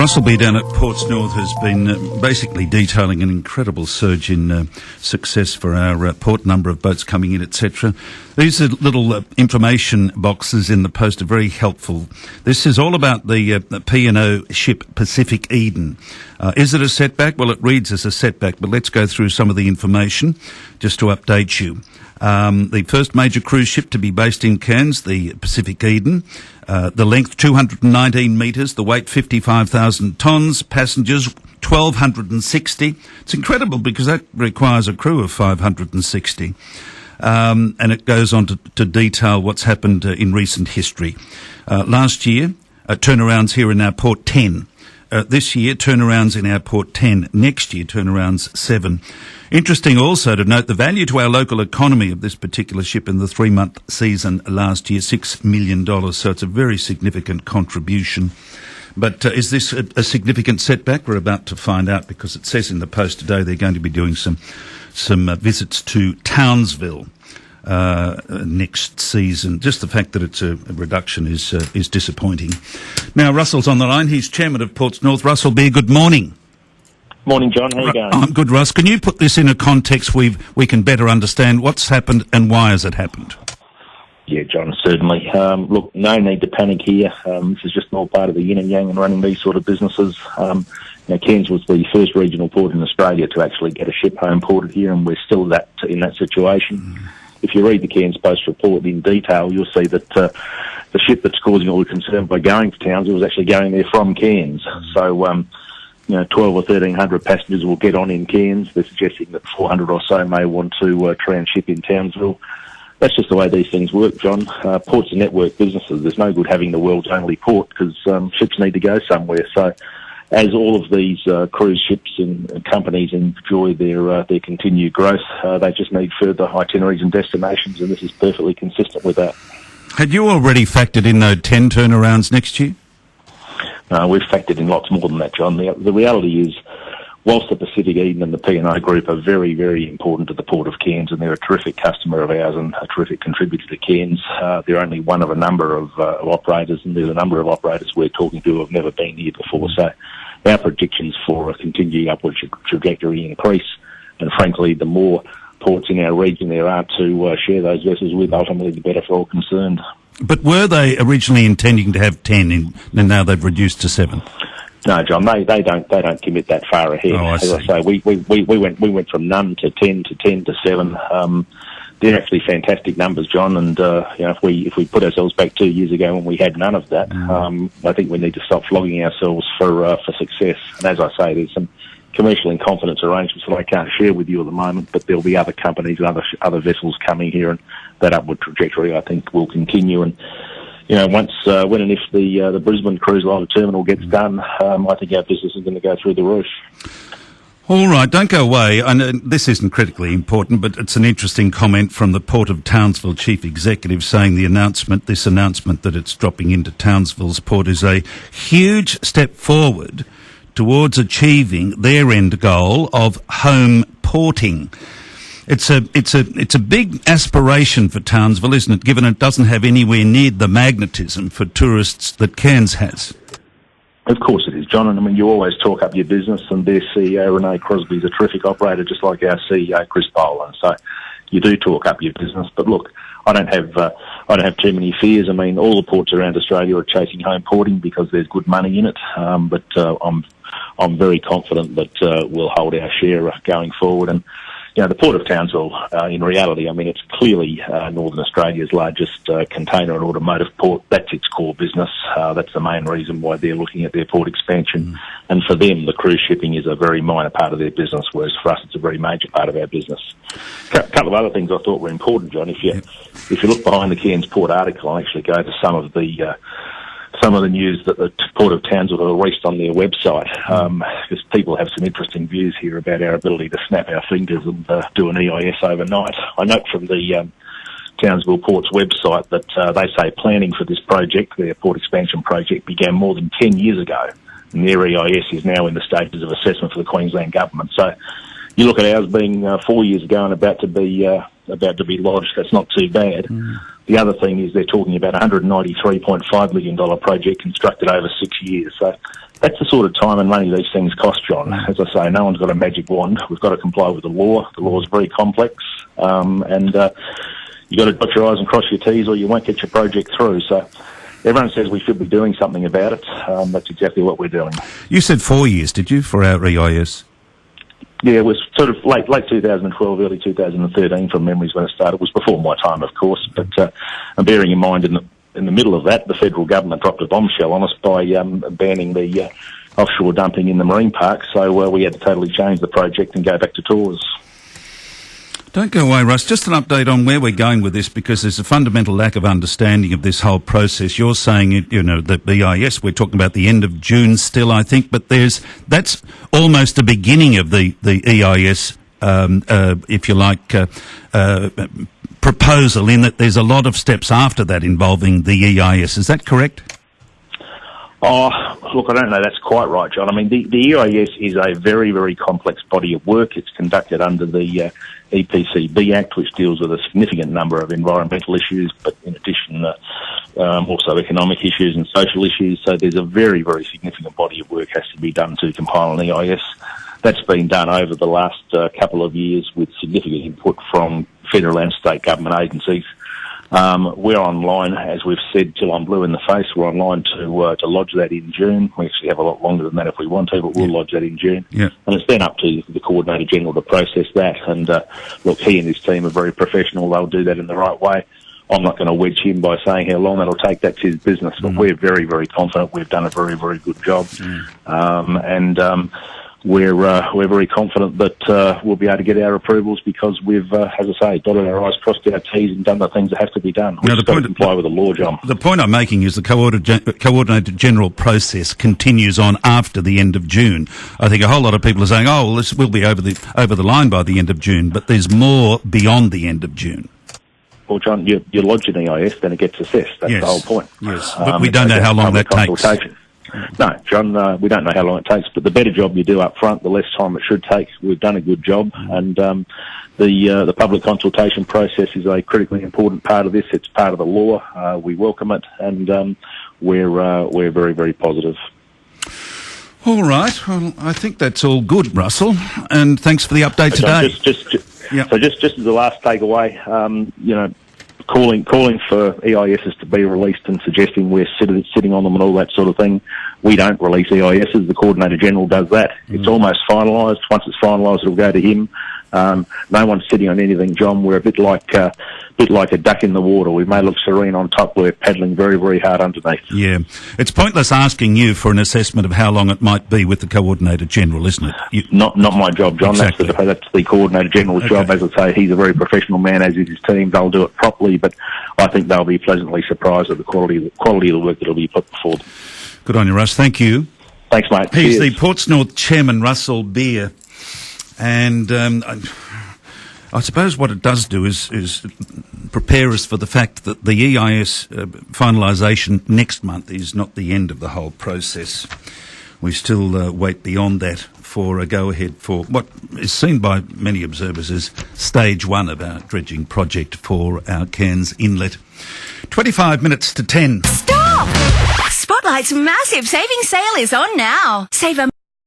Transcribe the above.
Russell B down at Ports North has been basically detailing an incredible surge in success for our port, number of boats coming in, etc. These are little information boxes in the post are very helpful. This is all about the P&O ship Pacific Eden. Is it a setback? Well, it reads as a setback, but let's go through some of the information just to update you. The first major cruise ship to be based in Cairns, the Pacific Eden. The length 219 metres, the weight 55,000 tonnes, passengers 1,260. It's incredible because that requires a crew of 560. And it goes on to detail what's happened in recent history. Last year, turnarounds here in our port 10. This year, turnarounds in our port 10. Next year, turnarounds 7. Interesting also to note the value to our local economy of this particular ship in the 3-month season last year, $6 million. So it's a very significant contribution. But is this a significant setback? We're about to find out because it says in the post today they're going to be doing some visits to Townsville next season. Just the fact that it's a reduction is disappointing. Now, Russell's on the line. He's chairman of Ports North. Russell B, good morning. Morning, John. How are you going? I'm good, Russ. Can you put this in a context we can better understand what's happened and why has it happened? Yeah, John, certainly. Look, no need to panic here. This is just all part of the yin and yang and running these sort of businesses. Cairns was the first regional port in Australia to actually get a ship home ported here, and we're still in that situation. If you read the Cairns Post report in detail, you'll see that the ship that's causing all the concern by going to Townsville was actually going there from Cairns. So, 12 or 1,300 passengers will get on in Cairns. They're suggesting that 400 or so may want to tranship in Townsville. That's just the way these things work, John. Ports are network businesses. There's no good having the world's only port because ships need to go somewhere. So as all of these cruise ships and companies enjoy their continued growth, they just need further itineraries and destinations, and this is perfectly consistent with that. Had you already factored in those 10 turnarounds next year? We've factored in lots more than that, John. The reality is, whilst the Pacific Eden and the P&O Group are very, very important to the Port of Cairns, and they're a terrific customer of ours and a terrific contributor to Cairns, they're only one of a number of operators, and there's a number of operators we're talking to who have never been here before. So our predictions for a continuing upward trajectory increase, and frankly, the more ports in our region there are to share those vessels with, ultimately the better for all concerned. But were they originally intending to have 10 and now they've reduced to 7? No, John, they don't commit that far ahead. As I say, we went from none to 10 to 10 to 7. They're actually fantastic numbers, John. And if we put ourselves back 2 years ago when we had none of that, I think we need to stop flogging ourselves for success. And as I say, there's some commercial in confidence arrangements that I can't share with you at the moment, but there'll be other companies and other vessels coming here, and that upward trajectory I think will continue. And once when and if the Brisbane Cruise Liner Terminal gets done, I think our business is going to go through the roof. All right, don't go away. I know this isn't critically important, but it's an interesting comment from the Port of Townsville Chief Executive saying this announcement that it's dropping into Townsville's port is a huge step forward towards achieving their end goal of home porting. It's a big aspiration for Townsville, isn't it, given it doesn't have anywhere near the magnetism for tourists that Cairns has? Of course it is, John, and I mean, you always talk up your business, and their CEO, Renee Crosby, is a terrific operator, just like our CEO, Chris Boland. So you do talk up your business. But look, I don't have too many fears. I mean, all the ports around Australia are chasing home porting because there's good money in it. But I'm very confident that we'll hold our share going forward. And the Port of Townsville, in reality, I mean, it's clearly Northern Australia's largest container and automotive port. That's its core business. That's the main reason why they're looking at their port expansion. And for them, the cruise shipping is a very minor part of their business, whereas for us, it's a very major part of our business. A couple of other things I thought were important, John. If you look behind the Cairns Port article, I actually go to some of the news that the Port of Townsville have released on their website, because people have some interesting views here about our ability to snap our fingers and do an EIS overnight. I note from the Townsville Port's website that they say planning for this project, their port expansion project, began more than 10 years ago, and their EIS is now in the stages of assessment for the Queensland government. So you look at ours being 4 years ago and about to be lodged. That's not too bad. The other thing is they're talking about a $193.5 million project constructed over 6 years. So that's the sort of time and money these things cost, John. As I say, no one's got a magic wand. We've got to comply with the law. The law is very complex, and you've got to dot your I's and cross your T's or you won't get your project through. So everyone says we should be doing something about it. That's exactly what we're doing. You said 4 years, did you, for our EIS? Yeah, it was sort of late 2012, early 2013 from memories when it started. It was before my time, of course, but bearing in mind in the middle of that, the federal government dropped a bombshell on us by banning the offshore dumping in the marine park, so we had to totally change the project and go back to tours. Don't go away, Russ. Just an update on where we're going with this, because there's a fundamental lack of understanding of this whole process. You're saying, the EIS, we're talking about the end of June still, I think, but that's almost the beginning of the EIS, if you like, proposal, in that there's a lot of steps after that involving the EIS. Is that correct? Oh, look, I don't know that's quite right, John. I mean, the EIS is a very, very complex body of work. It's conducted under the EPCB Act, which deals with a significant number of environmental issues, but in addition, also economic issues and social issues. So there's a very, very significant body of work has to be done to compile an EIS. That's been done over the last couple of years with significant input from federal and state government agencies. We're online, as we've said, till I'm blue in the face. We're online to lodge that in June. We actually have a lot longer than that if we want to, but we'll lodge that in June. Yeah. And it's then up to the Coordinator General to process that. And look, he and his team are very professional. They'll do that in the right way. I'm not going to wedge him by saying how long that'll take. That's his business. But we're very, very confident we've done a very, very good job. We're very confident that we'll be able to get our approvals because we've, as I say, dotted our I's, crossed our T's and done the things that have to be done. We've got to comply with the law, John. The point I'm making is the Coordinator General process continues on after the end of June. I think a whole lot of people are saying, oh, well, this will be over the line by the end of June, but there's more beyond the end of June. Well, John, you lodge an EIS, then it gets assessed. That's the whole point. Yes, but we don't know how long that takes. No, John, we don't know how long it takes, but the better job you do up front, the less time it should take. We've done a good job, and the public consultation process is a critically important part of this. It's part of the law. We welcome it, and we're very, very positive. All right. Well, I think that's all good, Russell, and thanks for the update today. So just as the last takeaway, calling for EISs to be released and suggesting we're sitting on them and all that sort of thing. We don't release EISs. The Coordinator General does that. It's almost finalised. Once it's finalised, it'll go to him. No one's sitting on anything, John. We're a bit like a duck in the water. We may look serene on top. We're paddling very, very hard underneath. Yeah. It's pointless asking you for an assessment of how long it might be with the Coordinator General, isn't it? Not my job, John. Exactly. That's the Coordinator General's job. As I say, he's a very professional man, as is his team. They'll do it properly, but I think they'll be pleasantly surprised at the quality of the work that will be put before them. Good on you, Russ. Thank you. Thanks, mate. He's the Ports North Chairman, Russell Beer. And I suppose what it does do is prepare us for the fact that the EIS finalisation next month is not the end of the whole process. We still wait beyond that for a go-ahead for what is seen by many observers as stage one of our dredging project for our Cairns Inlet. 25 minutes to 10. Stop! Spotlight's massive savings sale is on now. Save a